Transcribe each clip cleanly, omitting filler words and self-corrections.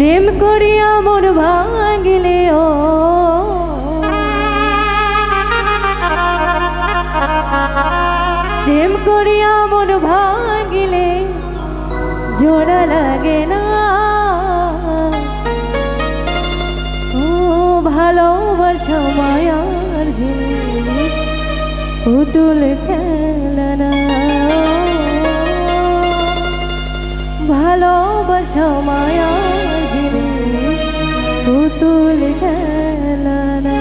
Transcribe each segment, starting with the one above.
প্রেম করিয়া মন ভাঙিলে ও প্রেম করিয়া মন ভাঙিলে জোড়া লাগে না। ও ভালোবাসা মায়ার জিনিস পুতুল খেলা না। ভালোবাসা মায়ার জিনিস পুতুল খেলা না।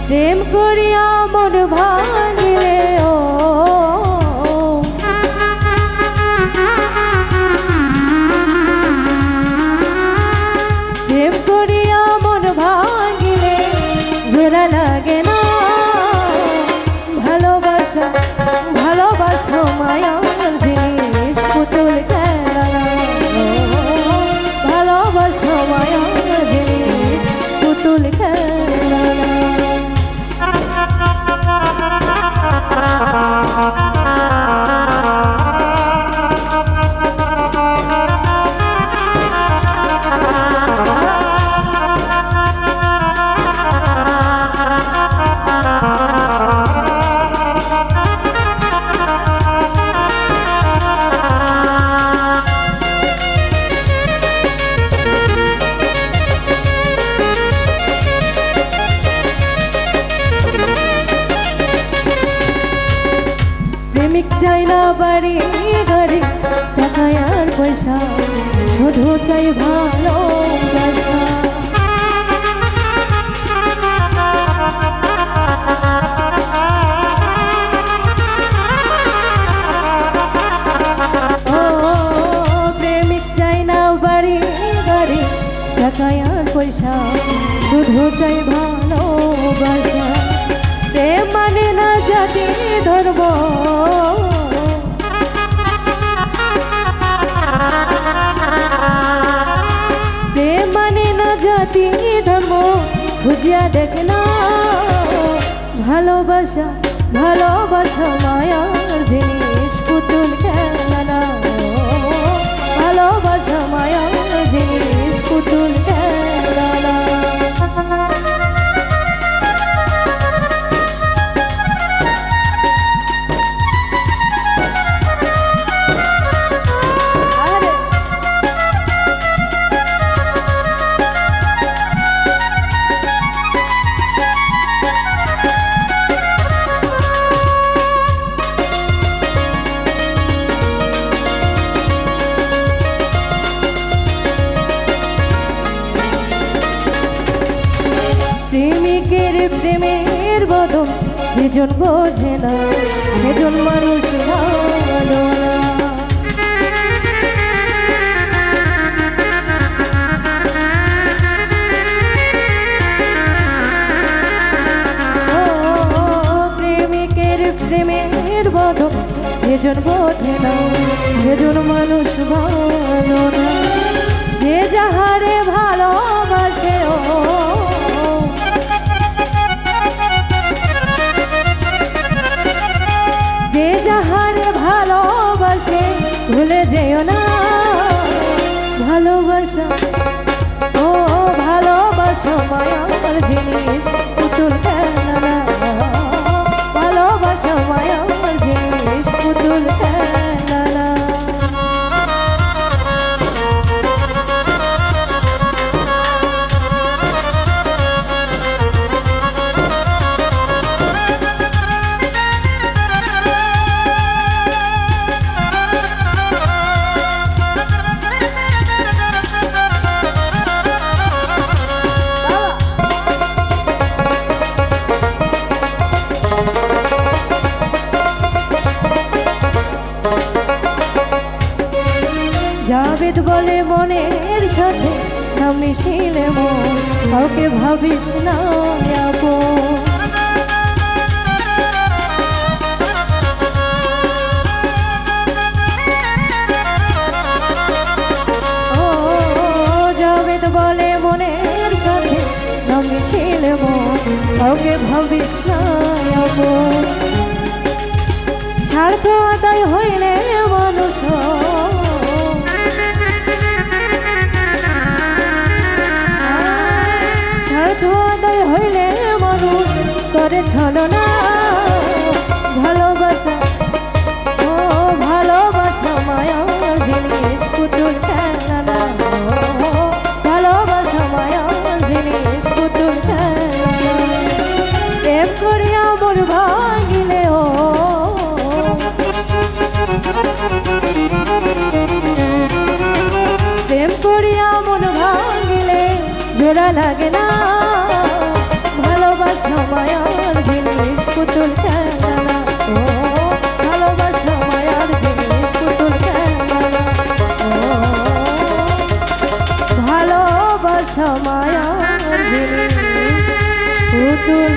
প্রেম করিয়া মন ভাঙিলে ও প্রেম করিয়া মন ভাঙিলে জোড়া লাগে না। ভালোবাসা ভালোবাসা মায়ার জিনিস পুতুল খেলা না। ভালোবাসা মায়ার জিনিস পুতুল খেলা না। প্রেমিক চাই না বাড়ি গাড়ি টাকা আর পয়সা, শুধু চাই ভালোবাসা। ও প্রেমিক চাই না বাড়ি গাড়ি টাকা আর পয়সা, শুধু চাই ভালোবাসা। প্রেম মানে না জাতি ধর্ম, প্রেম মানে না জাতি ধর্ম, খুঁজিয়া দেখ না। ভালোবাসা ভালোবাসা মায়ার জিনিস পুতুল খেলা না। ভালোবাসা মায়ার জিনিস পুতুল খেলা না। প্রেমিকের প্রেমের বদল যেজন বোঝে না, সেজন মানুষ ভালো না। ও প্রেমিকের প্রেমের বদল যেজন বোঝে না, সেজন মানুষ ভালো না। যে যাহারে ভালোবাসে ও যে যাহারে ভালোবাসে ভুলে যেও না। ভালোবাসা ও ভালোবাসা মায়ার জিনিস পুতুল খেলা না। ভালোবাসা মায়ার জিনিস পুতুল খেলা না। জাবেদ বলে মনের সাথে না মিশিলে মন, কাউকে ভাবিস না আপন। ও জাবেদ বলে মনের সাথে না মিশিলে মন, কাউকে ভাবিস না আপন। স্বার্থ আদায় হইলে মানুষ করে ছলনা ভালোবাসা, ও ভালোবাসা মায়ার জিনিস পুতুল খেলা না, ও ভালোবাসা মায়ার জিনিস পুতুল খেলা না। প্রেম করিয়া মন ভাঙিলে ও প্রেম করিয়া মন ভাঙিলে জোড়া লাগে না, ভালোবাসা মায়ার জিনিস পুতুল খেলা না, ও ভালোবাসা মায়ার জিনিস পুতুল খেলা না, ও ভালোবাসা মায়ার জিনিস পুতুল